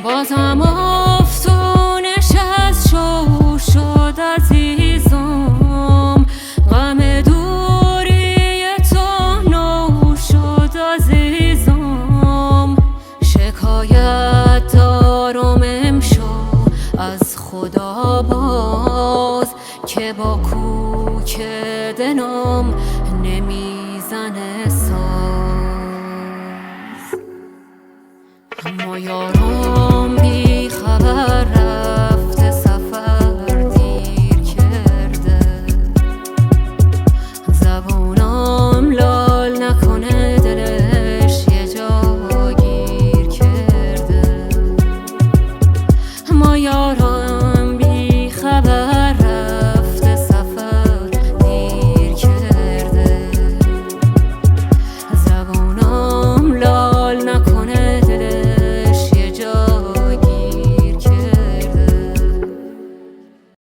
بازم افتونش از شو شد عزیزم، غم دوری تو نو شد عزیزم. شکایت دارم امشو از خدا باز، که با کوک دلم نمیزنه ساز. ما یارم بی